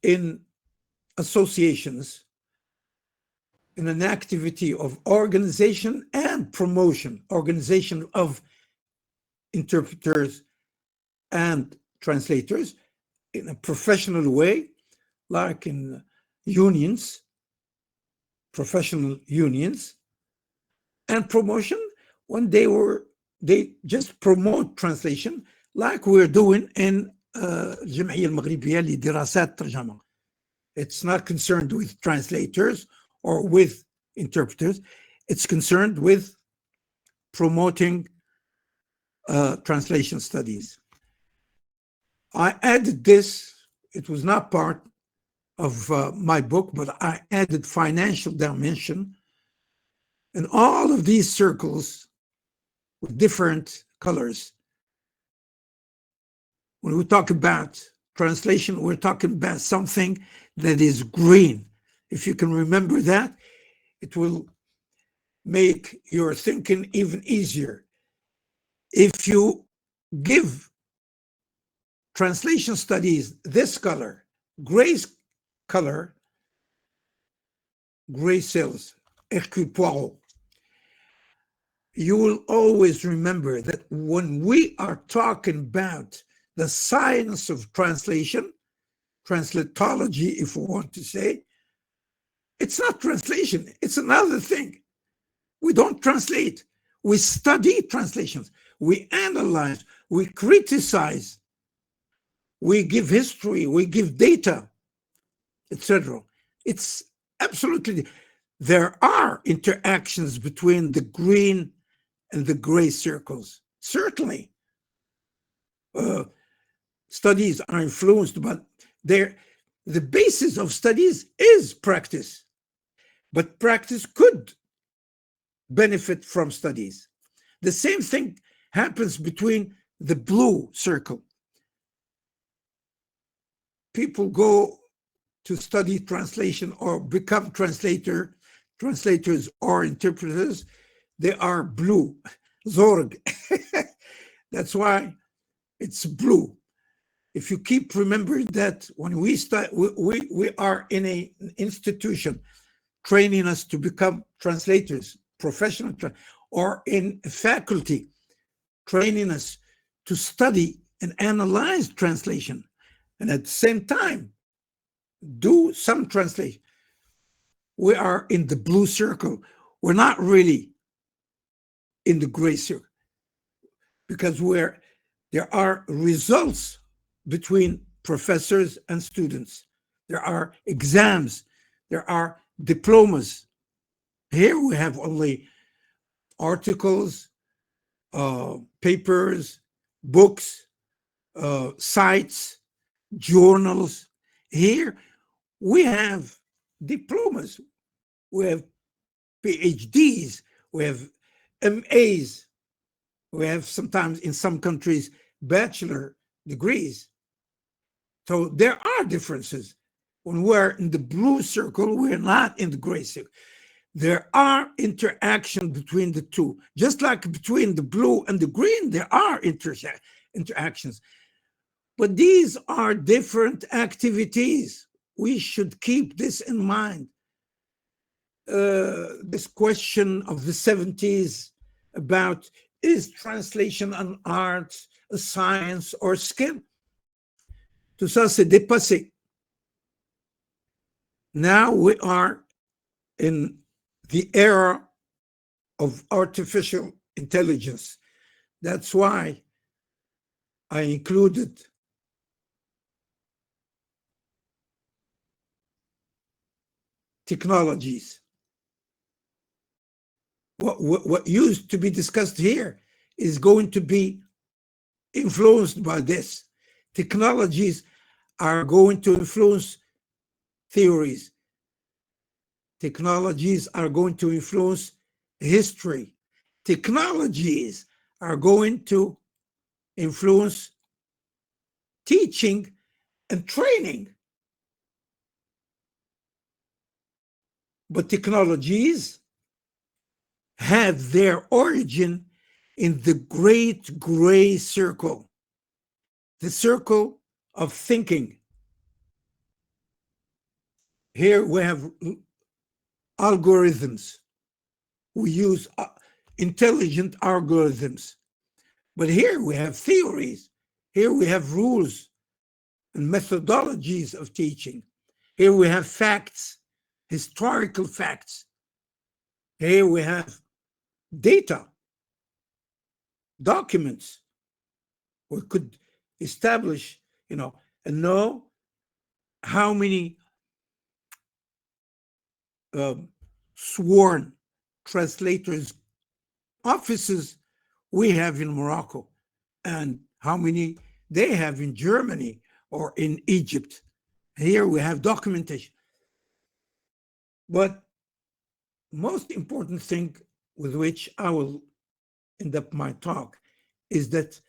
in associations, in an activity of organization and promotion, organization of interpreters and translators in a professional way, like in unions, professional unions, and promotion when they just promote translation like we're doing in الجمعية المغربية لدراسات الترجمة. It's not concerned with translators or with interpreters. It's concerned with promoting translation studies. I added this. It was not part of my book, but I added financial dimension. And all of these circles with different colors. When we talk about translation, we're talking about something that is green. If you can remember that, it will make your thinking even easier. If you give translation studies this color, gray color, gray cells, Hercule Poirot, you will always remember that when we are talking about the science of translation, translatology, if we want to say, it's not translation, it's another thing. We don't translate. We study translations. We analyze, we criticize, we give history, we give data, etc. It's absolutely, there are interactions between the green and the gray circles. Certainly, studies are influenced, but the basis of studies is practice. But practice could benefit from studies. The same thing happens between the blue circle. People go to study translation or become translators or interpreters. They are blue, Zorg. That's why it's blue. If you keep remembering that when we are in an institution training us to become translators, professional, or in a faculty training us to study and analyze translation, and at the same time do some translation, we are in the blue circle. We're not really in the gray circle, because there are results between professors and students. There are exams, there are diplomas. Here we have only articles, papers, books, sites, journals. Here we have diplomas, we have PhDs, we have MAs, we have sometimes in some countries bachelor degrees. So there are differences. When we're in the blue circle, we're not in the gray circle. There are interactions between the two. Just like between the blue and the green, there are interactions. But these are different activities. We should keep this in mind. This question of the 70s about, is translation an art, a science, or skill? Tout ça, c'est dépassé. Now we are in the era of artificial intelligence. That's why I included technologies. What used to be discussed here is going to be influenced by this. Technologies are going to influence theories. Technologies are going to influence history. Technologies are going to influence teaching and training. But technologies have their origin in the great gray circle, the circle of thinking. Here we have algorithms. We use intelligent algorithms. But here we have theories. Here we have rules and methodologies of teaching. Here we have facts, historical facts. Here we have data, documents. We could establish, and know how many sworn translators offices we have in Morocco and how many they have in Germany or in Egypt. Here we have documentation. But most important thing with which I will end up my talk is that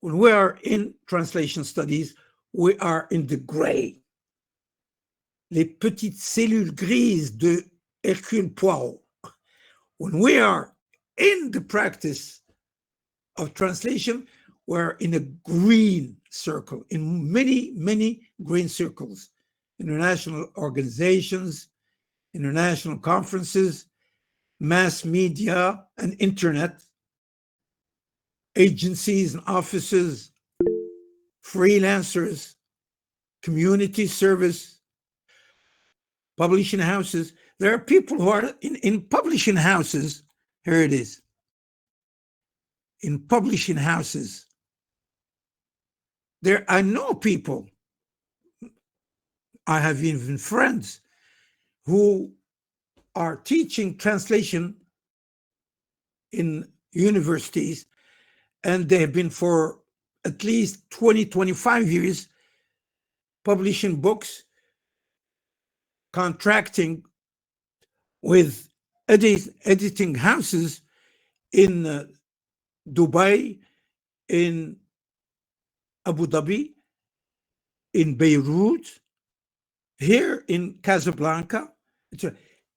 when we are in translation studies, we are in the gray. Les petites cellules grises de Hercule Poirot. When we are in the practice of translation, we're in a green circle, in many, many green circles, international organizations, international conferences, mass media and internet, agencies and offices, freelancers, community service, publishing houses. There are people who are in publishing houses. Here it is. In publishing houses, I know people, I have even friends who are teaching translation in universities, and they have been for at least 20, 25 years publishing books, contracting with editing houses in Dubai, in Abu Dhabi, in Beirut, here in Casablanca.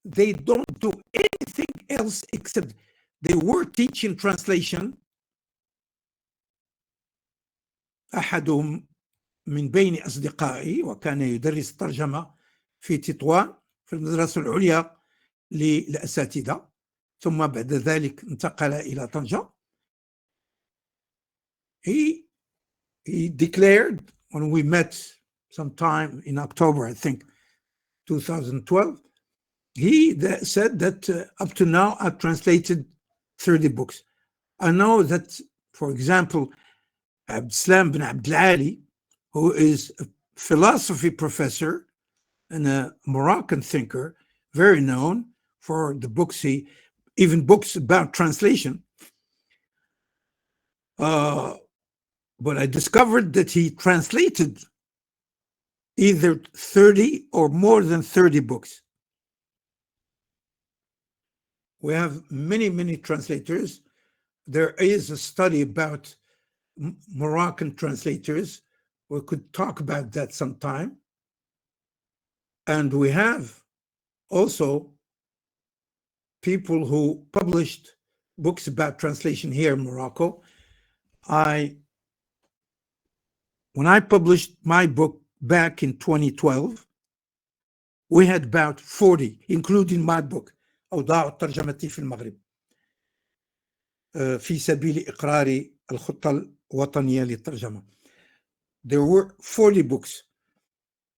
They don't do anything else except they were teaching translation. أحدهم من بين أصدقائي وكان يدرس ترجمة في تطوان في المدرسة العليا للأساتذة، ثم بعد ذلك انتقل إلى طنجة. He declared when we met sometime in October, I think, 2012, he said that up to now I've translated 30 books. I know that, for example, Abdellah bin Abdellah, who is a philosophy professor and a Moroccan thinker, very known for the books, even books about translation. But I discovered that he translated either 30 or more than 30 books. We have many, many translators. There is a study about Moroccan translators. We could talk about that sometime. And we have also people who published books about translation here in Morocco. When I published my book back in 2012, we had about 40, including my book, أوضاع ترجمتي في المغرب في سبيل إقرار الخطة الوطنية للترجمة. There were 40 books.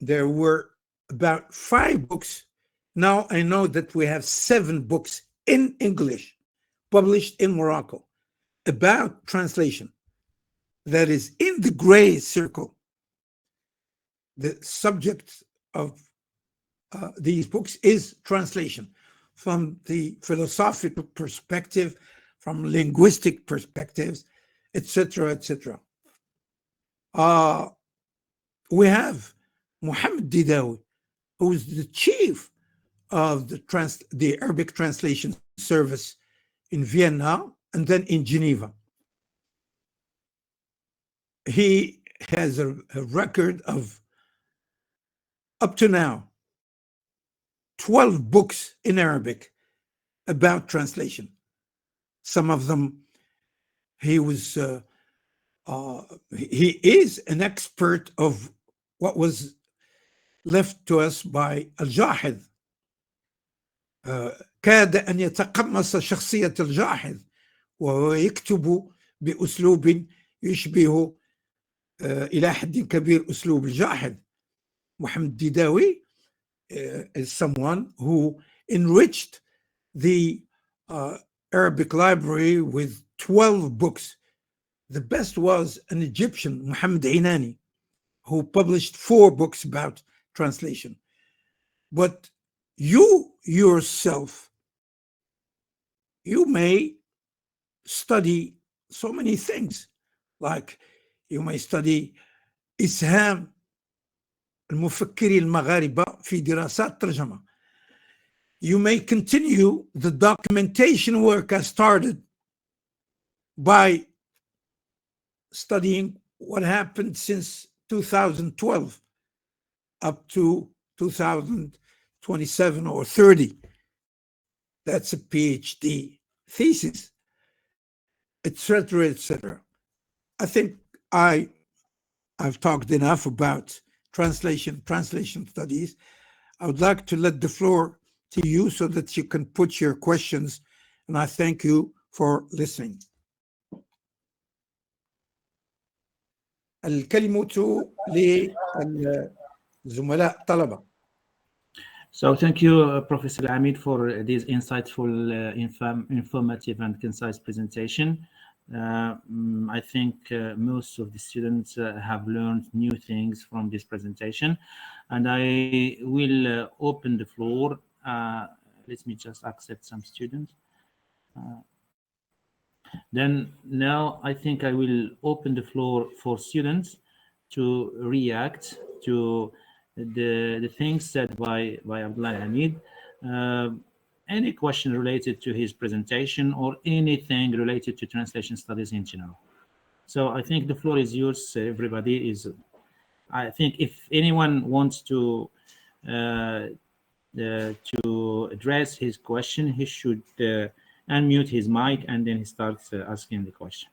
There were about 5 books. Now I know that we have 7 books in English published in Morocco about translation. That is in the gray circle. The subject of these books is translation from the philosophical perspective, from linguistic perspectives, etc., etc. We have Mohammed Didawi, who is the chief of the Arabic translation service in Vienna and then in Geneva. He has a record of, up to now, 12 books in Arabic about translation. Some of them, he is an expert of what was left to us by الجاحظ. كاد أن يتقمص شخصية الجاحظ وهو يكتب بأسلوب يشبه إلى حد كبير أسلوب الجاحظ. محمد ديداوي is someone who enriched the Arabic library with 12 books. The best was an Egyptian, Muhammad Inani, who published 4 books about translation. But you yourself, you may study so many things, like you may study إسهام المفكرين المغاربة في دراسات ترجمة. You may continue the documentation work I started by studying what happened since 2012 up to 2027 or 30. That's a PhD thesis, etc., etc. I think I've talked enough about translation studies. I would like to let the floor to you so that you can put your questions, and I thank you for listening. الكلمة للزملاء الطلبة. So thank you, Professor Hamid, for this insightful, informative and concise presentation. I think most of the students have learned new things from this presentation, and I will open the floor. Let me just accept some students. Then now I think I will open the floor for students to react to the things said by Abdellah Hamid. Any question related to his presentation or anything related to translation studies in general. So I think the floor is yours. Everybody is. I think if anyone wants to address his question, he should unmute his mic and then he starts asking the question.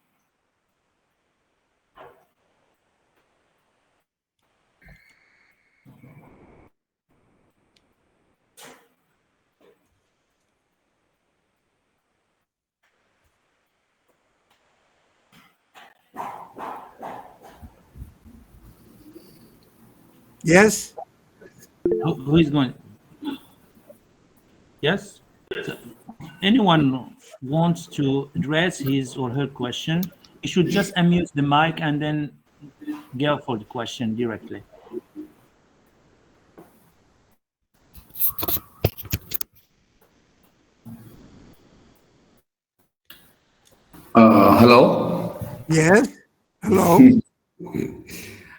Yes? Who is going? Yes? So anyone wants to address his or her question, he should just unmute the mic and then go for the question directly. Hello. Yes. Hello.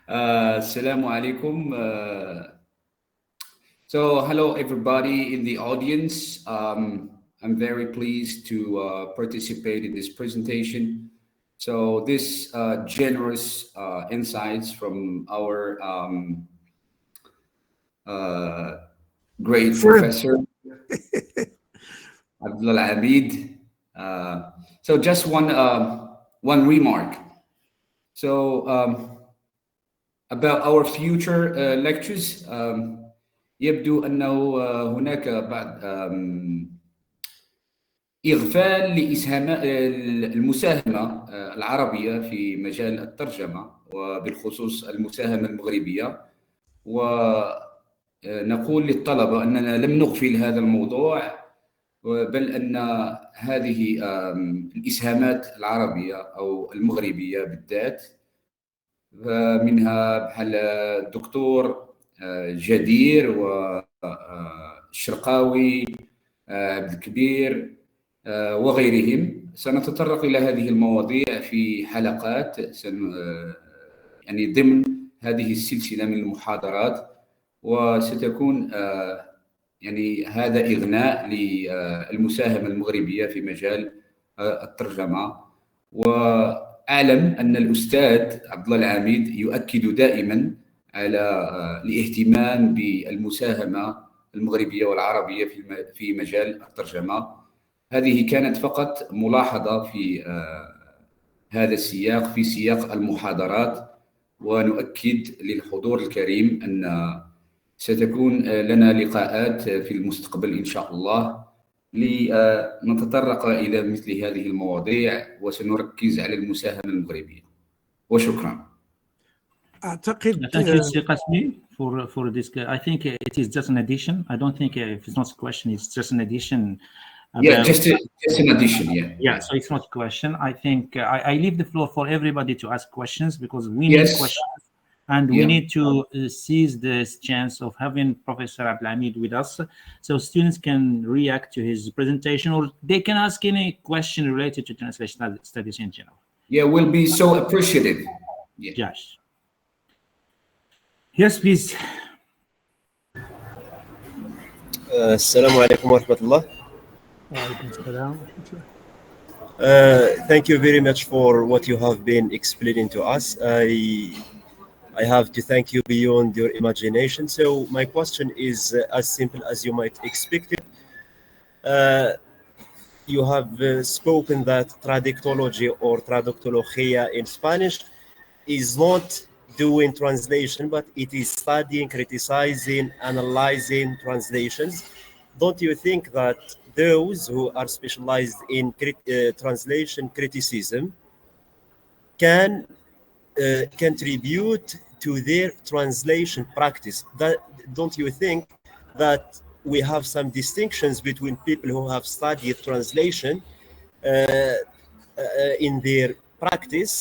Assalamu alaikum. So hello everybody in the audience. I'm very pleased to participate in this presentation. So this generous insights from our great professor Abdellah Hamid. So just one remark. So about our future lectures, يبدو أنه هناك بعض إغفال لإسهام المساهمة العربية في مجال الترجمة وبالخصوص المساهمة المغربية، ونقول للطلبة أننا لم نغفل هذا الموضوع، بل أن هذه الإسهامات العربية أو المغربية بالذات منها بحال الدكتور جدير والشرقاوي عبد الكبير وغيرهم. سنتطرق إلى هذه المواضيع في حلقات يعني ضمن هذه السلسلة من المحاضرات، وستكون يعني هذا إغناء للمساهمة المغربية في مجال الترجمة. وأعلم أن الأستاذ عبد الله العميد يؤكد دائما على الاهتمام بالمساهمة المغربية والعربية في مجال الترجمة. هذه كانت فقط ملاحظة في هذا السياق، في سياق المحاضرات، ونؤكد للحضور الكريم أن ستكون لنا لقاءات في المستقبل إن شاء الله لنتطرق إلى مثل هذه المواضيع وسنركز على المساهمة المغربية. وشكرا. أعتقد Thank you, Sheikh Qasmi, for this. I think it is just an addition. I don't think if it's not a question, it's just an addition. Yeah, just an addition. Yeah, so it's not a question. I think I leave the floor for everybody to ask questions because we need questions. And we need to seize this chance of having Professor Abdelhamid with us so students can react to his presentation or they can ask any question related to translation studies in general. Yeah, we'll be so appreciative. Yeah. Josh. Yes, please. Assalamu alaikum wa rahmatullah. Thank you very much for what you have been explaining to us. I have to thank you beyond your imagination. So my question is as simple as you might expect it. You have spoken that traductology or traductología in Spanish is not doing translation, but it is studying, criticizing, analyzing translations. Don't you think that those who are specialized in translation criticism can contribute to their translation practice? Don't you think that we have some distinctions between people who have studied translation in their practice,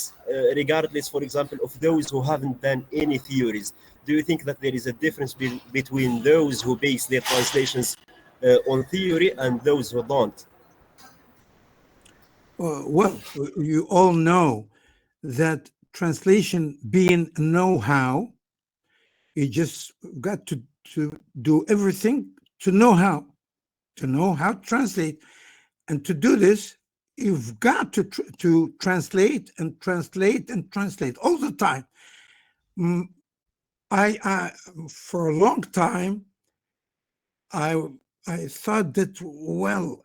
regardless, for example, of those who haven't done any theories? Do you think that there is a difference between those who base their translations on theory and those who don't? Well, you all know that translation being know-how, you just got to do everything to know how to translate. And to do this, you've got to translate and translate and translate all the time. I for a long time, I thought that, well,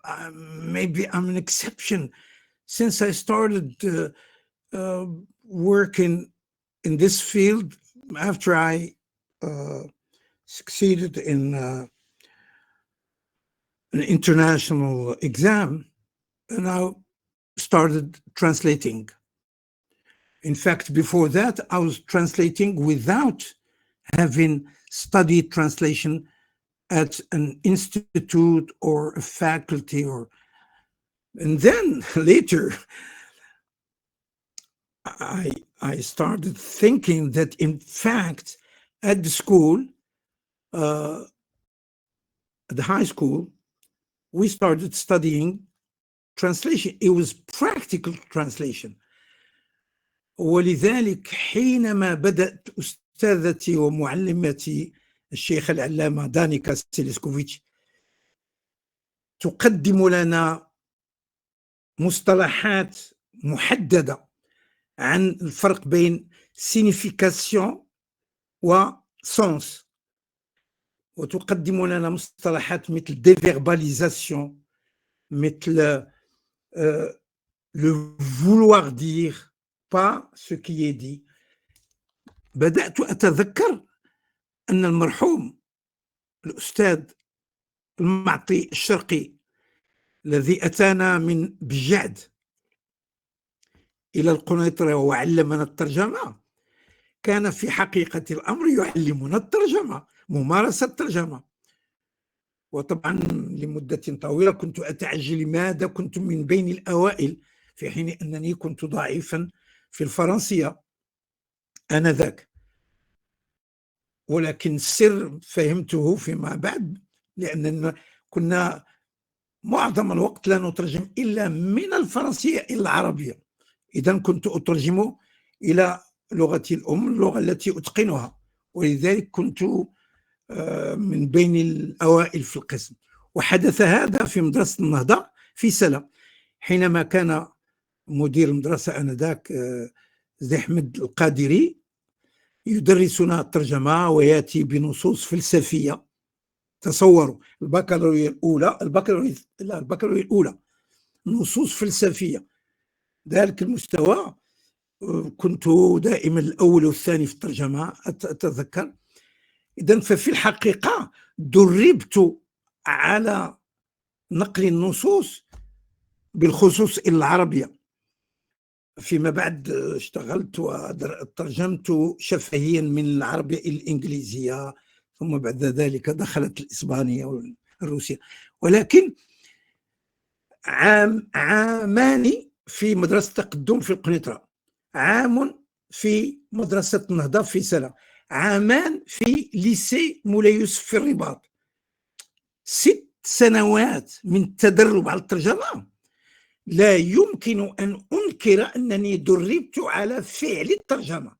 maybe I'm an exception. Since I started working in this field, after I succeeded in an international exam, and I started translating. In fact, before that, I was translating without having studied translation at an institute or a faculty, and then later I started thinking that in fact at the school, at the high school, we started studying translation. It was practical translation. ولذلك حينما بدأت أستاذتي ومعلمتي الشيخ العلامة دانيكا سيليسكوفيتش تقدم لنا مصطلحات محددة عن الفرق بين signification و sens، وتقدم لنا مصطلحات مثل déverbalisation، مثل le vouloir dire pas ce qui est dit. بدأت أتذكر أن المرحوم الأستاذ المعطي الشرقي الذي أتانا من بجعد إلى القنيطرة وعلمنا الترجمة كان في حقيقة الأمر يعلمنا الترجمة، ممارسة الترجمة. وطبعا لمدة طويلة كنت أتعجب لماذا كنت من بين الأوائل في حين أنني كنت ضعيفا في الفرنسية آنذاك. ولكن السر فهمته فيما بعد، لأننا كنا معظم الوقت لا نترجم إلا من الفرنسية إلى العربية. إذن كنت أترجم إلى لغتي الأم، اللغة التي أتقنها، ولذلك كنت من بين الأوائل في القسم. وحدث هذا في مدرسة النهضة في سلا، حينما كان مدير المدرسة آنذاك زي أحمد القادري يدرسنا الترجمة ويأتي بنصوص فلسفية. تصوروا البكالوريا الأولى نصوص فلسفية، ذلك المستوى. كنت دائما الأول والثاني في الترجمة أتذكر. إذن ففي الحقيقة دربت على نقل النصوص بالخصوص إلى العربية. فيما بعد اشتغلت وترجمت شفهيا من العربية إلى الإنجليزية، ثم بعد ذلك دخلت الإسبانية والروسية. ولكن عامان في مدرسة تقدم في القنيطرة، عام في مدرسة النهضة في سنة، عامان في ليسي مولاي يوسف في الرباط. 6 سنوات من التدرب على الترجمة. لا يمكن أن أنكر أنني دربت على فعل الترجمة،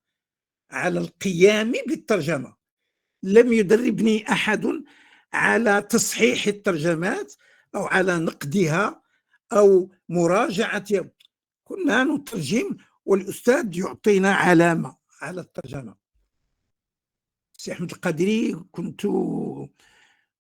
على القيام بالترجمة. لم يدربني أحد على تصحيح الترجمات أو على نقدها أو مراجعتها. كنا نترجم والأستاذ يعطينا علامة على الترجمة. سي أحمد القادري كنت